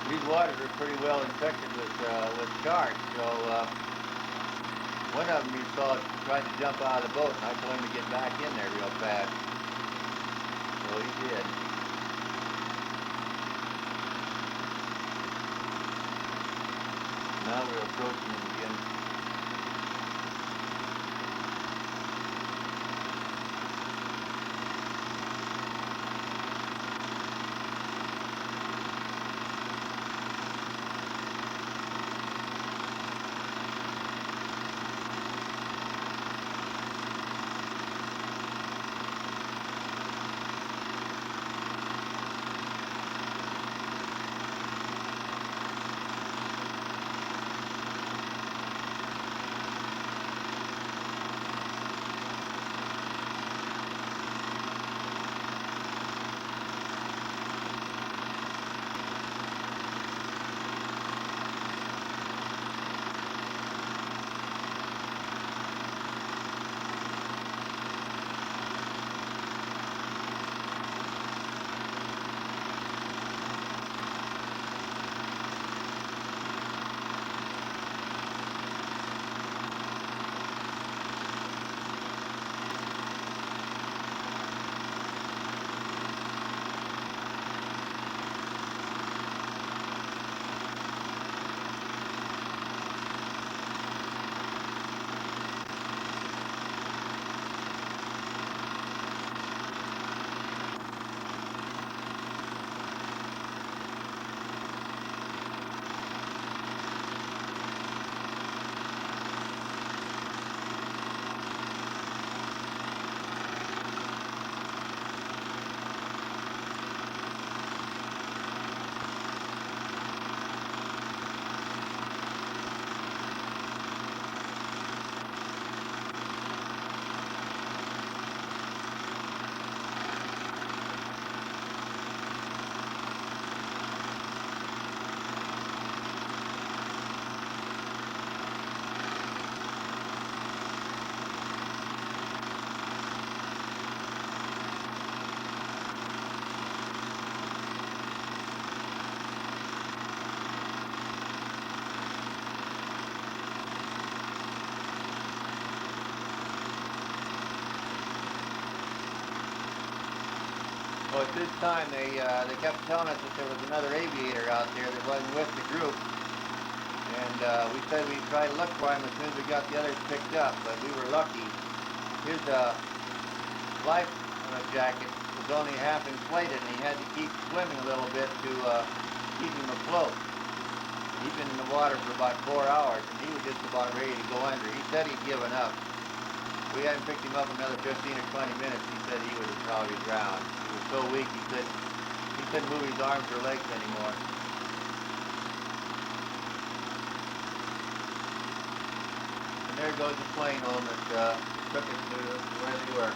These waters are pretty well infected with sharks. So one of them you saw tried to jump out of the boat, and I told him to get back in there real fast. So he did. Now we're approaching him again. Well, at this time, they kept telling us that there was another aviator out there that wasn't with the group, and we said we'd try to look for him as soon as we got the others picked up, but we were lucky. His life jacket was only half inflated, and he had to keep swimming a little bit to keep him afloat. He'd been in the water for about 4 hours, and he was just about ready to go under. He said he'd given up. We hadn't picked him up another 15 or 20 minutes. He said he would have probably drowned. He was so weak he couldn't move his arms or legs anymore. And there goes the plane home that took us to where they were.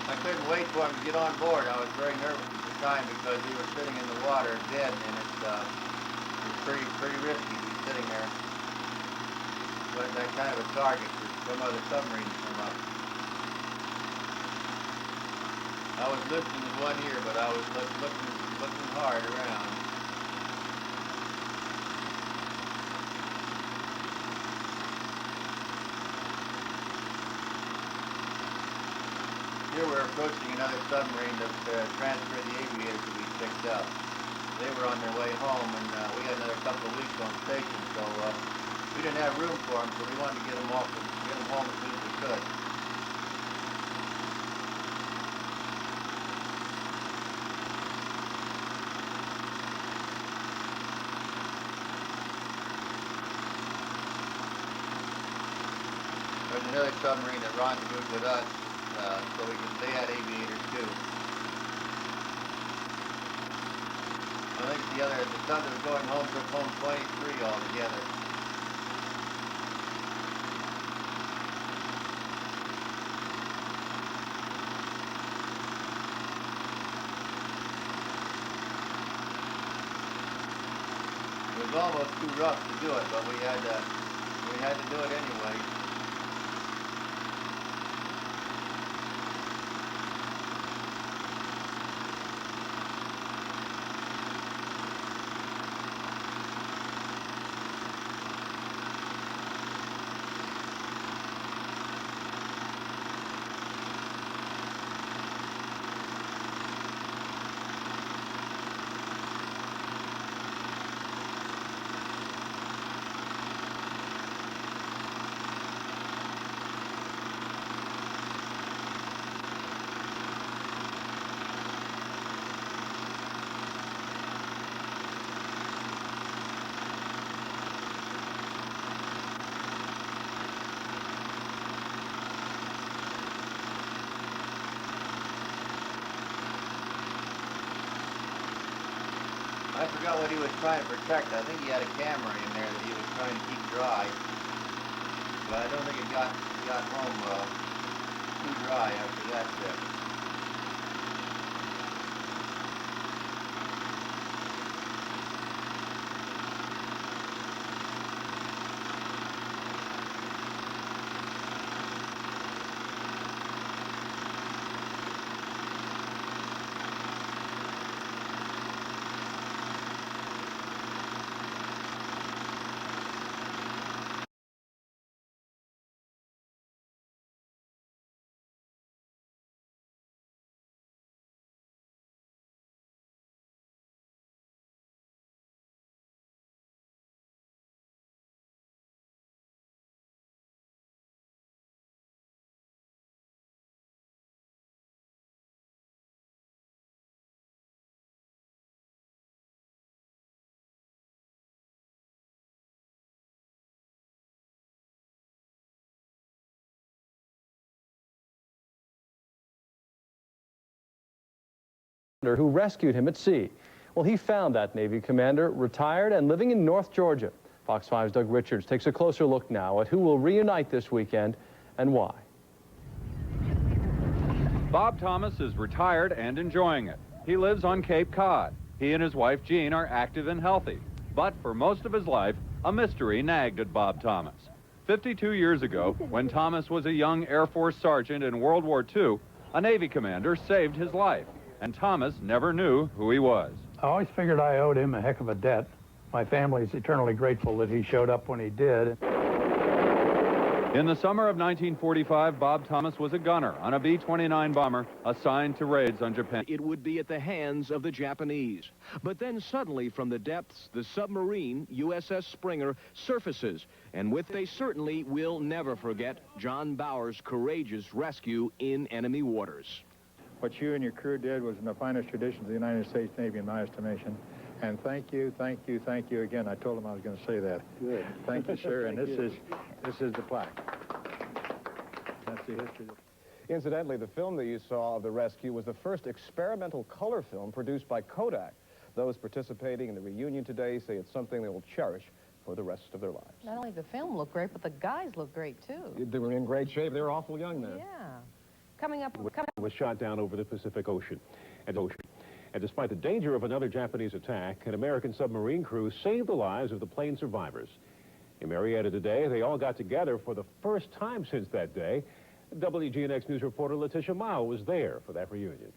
I couldn't wait for him to get on board. I was very nervous at the time because we were sitting in the water dead, and it was pretty risky. Sitting there, but that kind of a target for some other submarine to come up. I was listening in one ear, but I was looking hard around. Here we're approaching another submarine that transferred the aviators that we picked up. They were on their way home, and we had another couple of weeks on station, so we didn't have room for them, so we wanted to get them home as soon as we could. There's another submarine that rendezvoused with us, so they had aviators too. I think the son that was going home took home 23 altogether. It was almost too rough to do it, but we had to do it anyway. I forgot what he was trying to protect. I think he had a camera in there that he was trying to keep dry. But I don't think it got home too dry after that trip. Who rescued him at sea. Well, he found that Navy commander retired and living in North Georgia. Fox 5's Doug Richards takes a closer look now at who will reunite this weekend and why. Bob Thomas is retired and enjoying it. He lives on Cape Cod. He and his wife Jean are active and healthy. But for most of his life, a mystery nagged at Bob Thomas. 52 years ago, when Thomas was a young Air Force sergeant in World War II, a Navy commander saved his life. And Thomas never knew who he was. I always figured I owed him a heck of a debt. My family is eternally grateful that he showed up when he did. In the summer of 1945, Bob Thomas was a gunner on a B-29 bomber assigned to raids on Japan. It would be at the hands of the Japanese. But then suddenly from the depths, the submarine USS Springer surfaces. And with they certainly will never forget John Bauer's courageous rescue in enemy waters. What you and your crew did was in the finest traditions of the United States Navy, in my estimation. And thank you, thank you, thank you again. I told him I was going to say that. Good. Thank you, sir. And this is the plaque. That's the history. Incidentally, the film that you saw of the rescue was the first experimental color film produced by Kodak. Those participating in the reunion today say it's something they will cherish for the rest of their lives. Not only the film looked great, but the guys looked great, too. They were in great shape. They were awful young then. Yeah. Coming up. Was shot down over the Pacific Ocean. And despite the danger of another Japanese attack, an American submarine crew saved the lives of the plane survivors. In Marietta today, they all got together for the first time since that day. WGNX News reporter Letitia Mao was there for that reunion.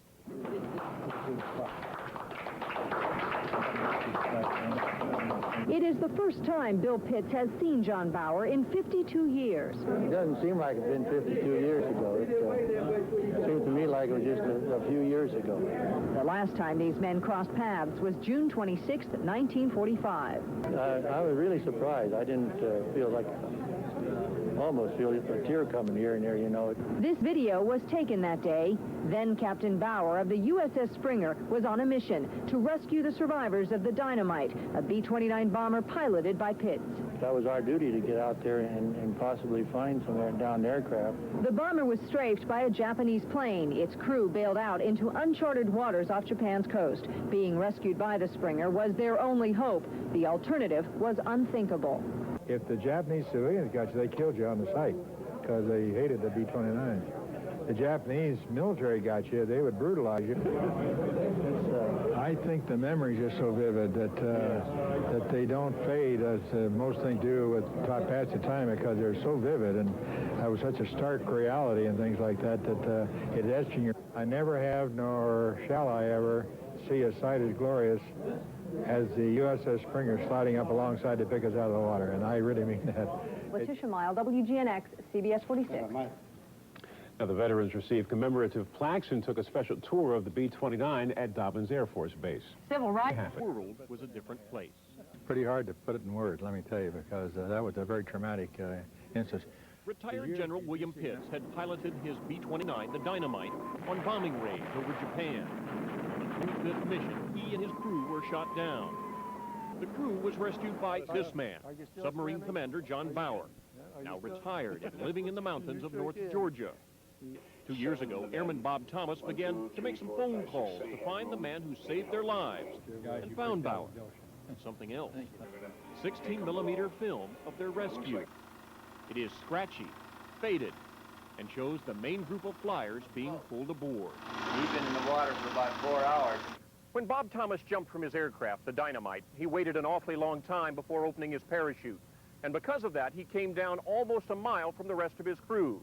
It is the first time Bill Pitts has seen John Bauer in 52 years. It doesn't seem like it's been 52 years ago. It seems to me like it was just a few years ago. The last time these men crossed paths was June 26, 1945. I was really surprised. I didn't feel like, almost feel a tear coming here and there, you know. This video was taken that day. Then Captain Bauer of the USS Springer was on a mission to rescue the survivors of the Dina Might, a B-29 bomber piloted by Pitts. That was our duty to get out there and possibly find some downed aircraft. The bomber was strafed by a Japanese plane. Its crew bailed out into uncharted waters off Japan's coast. Being rescued by the Springer was their only hope. The alternative was unthinkable. If the Japanese civilians got you, they killed you on the site because they hated the B-29s. The Japanese military got you, they would brutalize you. I think the memories are so vivid that they don't fade as most things do with past the time because they're so vivid and that was such a stark reality and things like that that it etched in your... I never have nor shall I ever see a sight as glorious as the USS Springer sliding up alongside to pick us out of the water, and I really mean that. Letitia Mile, WGNX, CBS 46. Now, the veterans received commemorative plaques and took a special tour of the B-29 at Dobbins Air Force Base. Civil rights. The world was a different place. Pretty hard to put it in words, let me tell you, because that was a very traumatic instance. Retired General William Pitts had piloted his B-29, the Dina Might, on bombing raids over Japan. On the 25th mission, he and his crew were shot down. The crew was rescued by this man, Submarine Commander John Bauer, now retired and living in the mountains of North Georgia. 2 years ago, Airman Bob Thomas began to make some phone calls to find the man who saved their lives and found Bauer and something else. 16mm film of their rescue. It is scratchy, faded, and shows the main group of flyers being pulled aboard. We've been in the water for about 4 hours. When Bob Thomas jumped from his aircraft, the Dina Might, he waited an awfully long time before opening his parachute. And because of that, he came down almost a mile from the rest of his crew.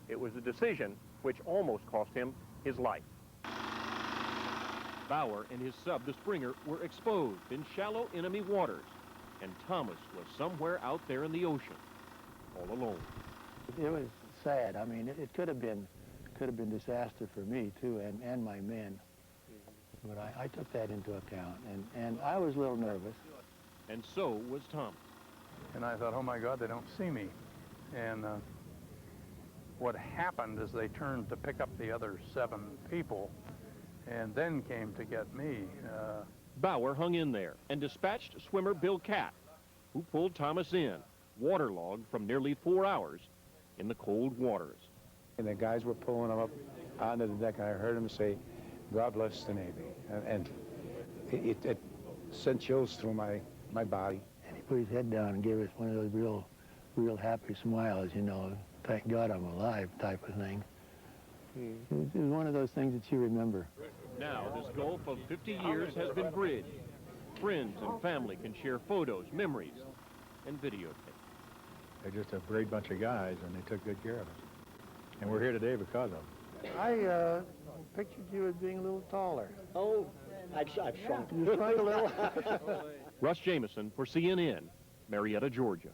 It was a decision which almost cost him his life. Bauer and his sub, the Springer, were exposed in shallow enemy waters, and Thomas was somewhere out there in the ocean, all alone. It was sad. I mean, it could have been disaster for me too, and my men. But I took that into account, and I was a little nervous. And so was Thomas. And I thought, oh my God, they don't see me. And what happened is they turned to pick up the other 7 people and then came to get me. Bauer hung in there and dispatched swimmer Bill Catt, who pulled Thomas in, waterlogged from nearly 4 hours in the cold waters. And the guys were pulling him up onto the deck, and I heard him say, God bless the Navy. And it sent chills through my body. And he put his head down and gave us one of those real happy smiles, you know, thank God I'm alive type of thing. It was one of those things that you remember. Now this gulf of 50 years has been bridged. Friends and family can share photos, memories, and videotape. They're just a great bunch of guys, and they took good care of us. And we're here today because of them. I pictured you as being a little taller. Oh, I've shrunk. You shrunk a little. Russ Jameson for CNN, Marietta, Georgia.